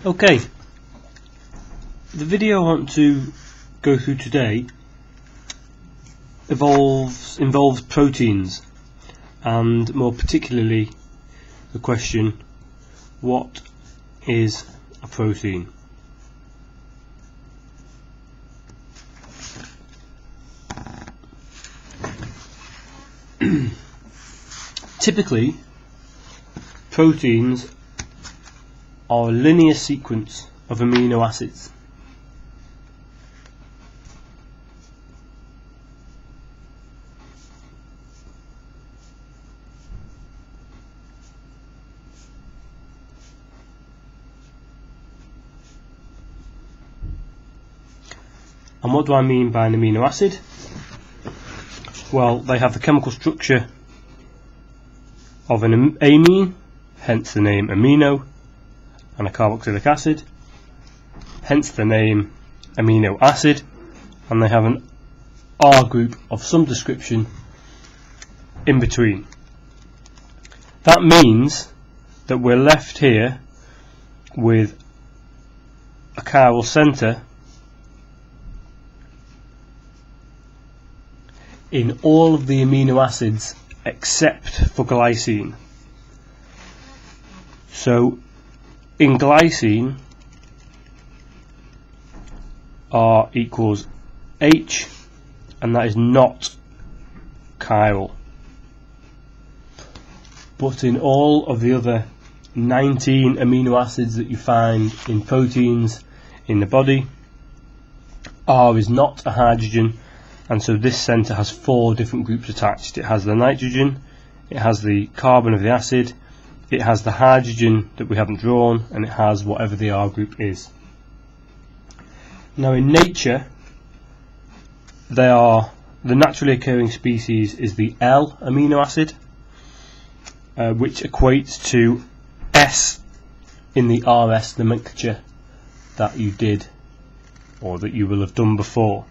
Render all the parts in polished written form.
Okay, the video I want to go through today involves proteins, and more particularly the question, what is a protein? Typically, proteins are a linear sequence of amino acids. And what do I mean by an amino acid? Well, they have the chemical structure of an amine, hence the name amino, and a carboxylic acid, hence the name amino acid, and they have an R group of some description in between. That means that we're left here with a chiral center in all of the amino acids except for glycine. So in glycine, R equals H, and that is not chiral. But in all of the other 19 amino acids that you find in proteins in the body, R is not a hydrogen, and so this center has 4 different groups attached. It has the nitrogen, it has the carbon of the acid, it has the hydrogen that we haven't drawn, and it has whatever the R group is. Now in nature, the naturally occurring species is the L amino acid, which equates to S in the RS nomenclature that you did, or that you will have done before.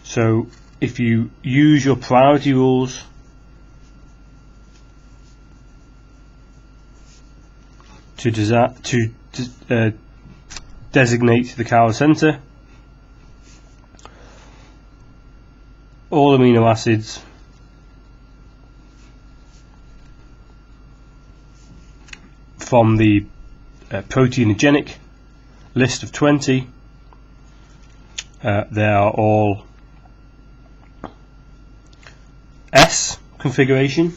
So if you use your priority rules to designate the chiral center, all amino acids from the proteinogenic list of 20, they are all S configuration,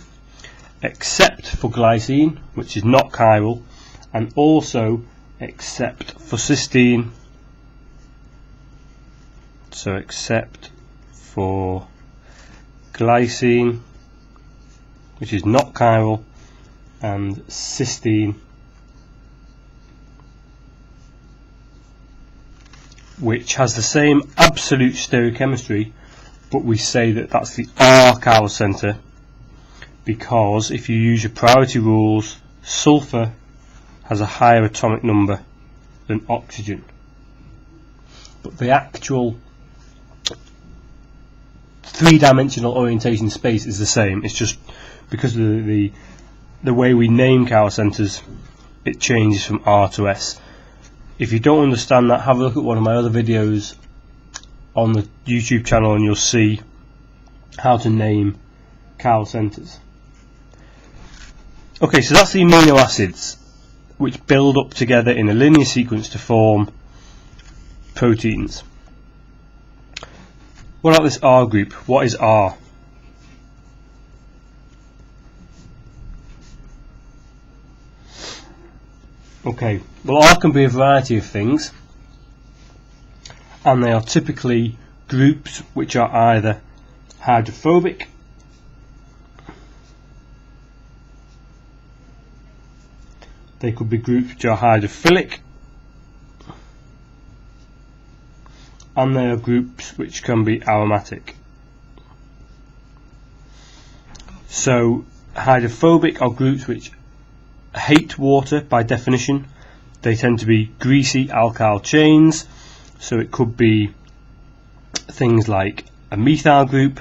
except for glycine, which is not chiral, and also except for cysteine. So except for glycine, which is not chiral, and cysteine, which has the same absolute stereochemistry, but we say that that's the R chiral center because if you use your priority rules, sulfur has a higher atomic number than oxygen. But the actual three-dimensional orientation space is the same. It's just because of the way we name chiral centers, it changes from R to S. If you don't understand that, have a look at one of my other videos on the YouTube channel and you'll see how to name chiral centers. Okay, so that's the amino acids which build up together in a linear sequence to form proteins. What about this R group? What is R? Okay, well, R can be a variety of things, and they are typically groups which are either hydrophobic, they could be groups which are hydrophilic, and they are groups which can be aromatic. So hydrophobic are groups which hate water by definition. They tend to be greasy alkyl chains, so it could be things like a methyl group.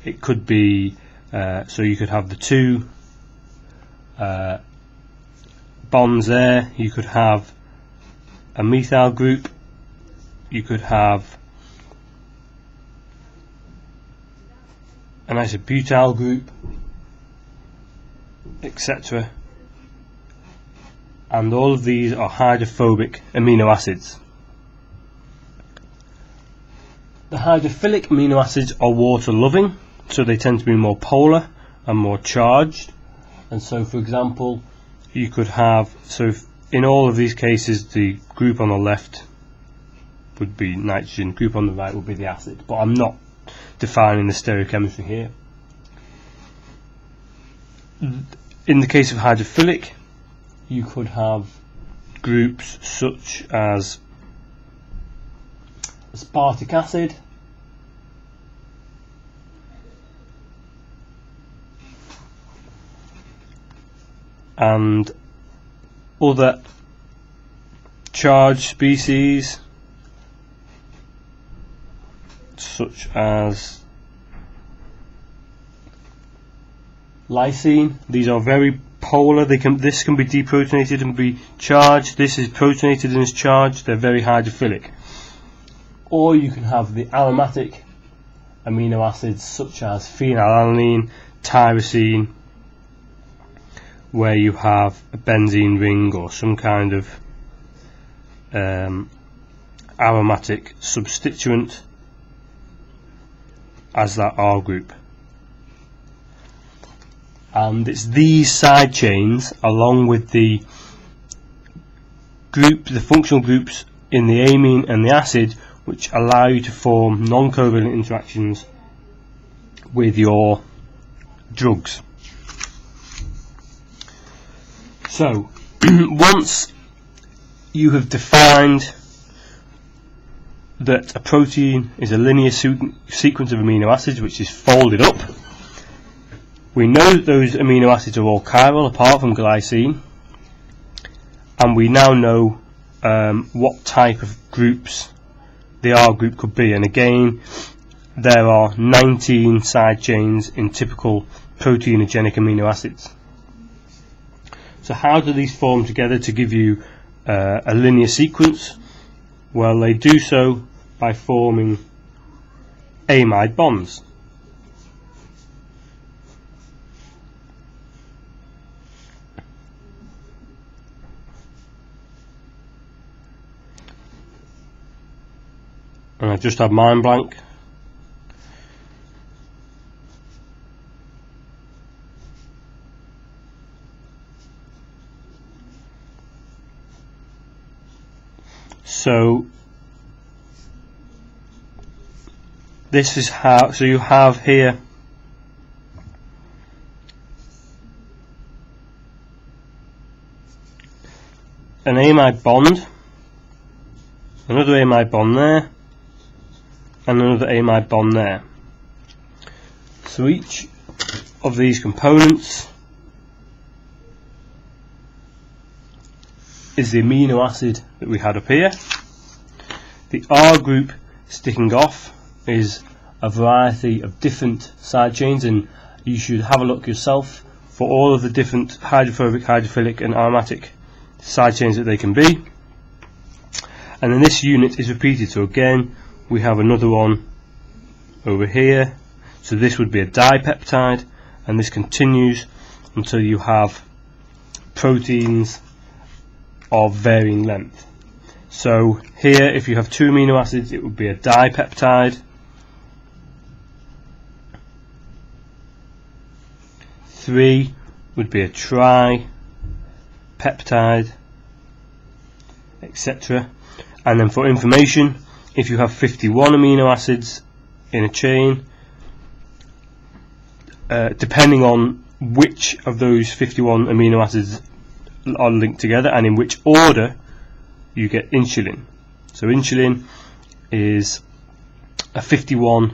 It could be so you could have the two bonds there, you could have a methyl group, you could have an isobutyl group, etc. And all of these are hydrophobic amino acids. The hydrophilic amino acids are water loving, so they tend to be more polar and more charged. And so, for example, you could have, so in all of these cases, the group on the left would be nitrogen, group on the right would be the acid, but I'm not defining the stereochemistry here. In the case of hydrophilic, you could have groups such as aspartic acid, and other charged species such as lysine. These are very polar. This can be deprotonated and be charged. This is protonated and is charged. They're very hydrophilic. Or you can have the aromatic amino acids such as phenylalanine, tyrosine, where you have a benzene ring or some kind of aromatic substituent as that R group. And it's these side chains, along with the functional groups in the amine and the acid, which allow you to form non-covalent interactions with your drugs. So, once you have defined that a protein is a linear sequence of amino acids which is folded up, we know that those amino acids are all chiral apart from glycine, and we now know what type of groups the R group could be. And again, there are 19 side chains in typical proteinogenic amino acids. So how do these form together to give you a linear sequence? Well, they do so by forming amide bonds. And I just had mind blank. So this is how, so you have here an amide bond, another amide bond there, and another amide bond there. So each of these components is the amino acid that we had up here. The R group sticking off is a variety of different side chains, and you should have a look yourself for all of the different hydrophobic, hydrophilic and aromatic side chains that they can be. And then this unit is repeated, so again we have another one over here, so this would be a dipeptide, and this continues until you have proteins of varying length. So here, if you have two amino acids, it would be a dipeptide. 3 would be a tripeptide, etc. And then for information, if you have 51 amino acids in a chain, depending on which of those 51 amino acids are linked together and in which order, you get insulin. So insulin is a 51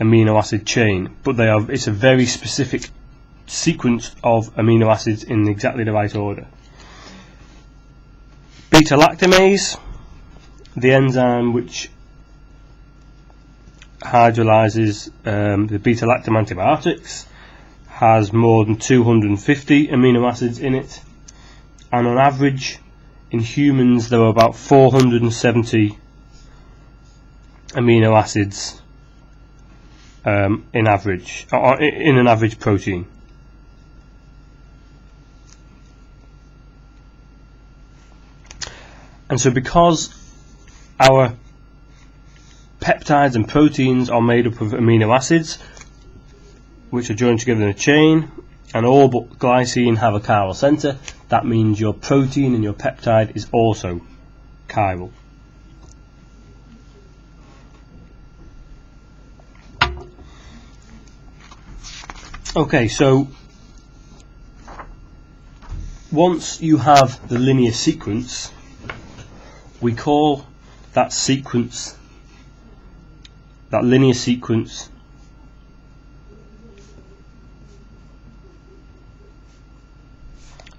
amino acid chain, but it's a very specific sequence of amino acids in exactly the right order. Beta lactamase, the enzyme which hydrolyzes the beta lactam antibiotics, has more than 250 amino acids in it, and on average in humans there are about 470 amino acids in an average protein. And so because our peptides and proteins are made up of amino acids which are joined together in a chain, and all but glycine have a chiral center, that means your protein and your peptide is also chiral. Okay, so once you have the linear sequence, we call that sequence, that linear sequence,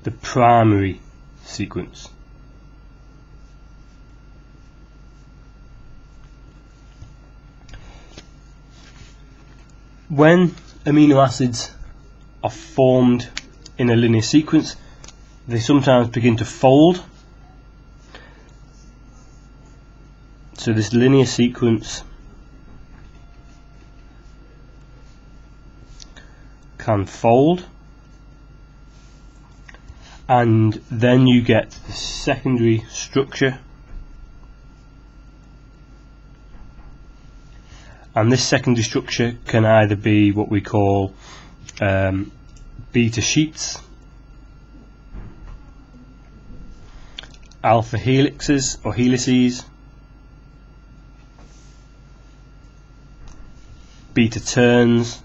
the primary sequence. When amino acids are formed in a linear sequence, they sometimes begin to fold. So this linear sequence can fold, and then you get the secondary structure, and this secondary structure can either be what we call beta sheets, alpha helixes or helices, beta turns,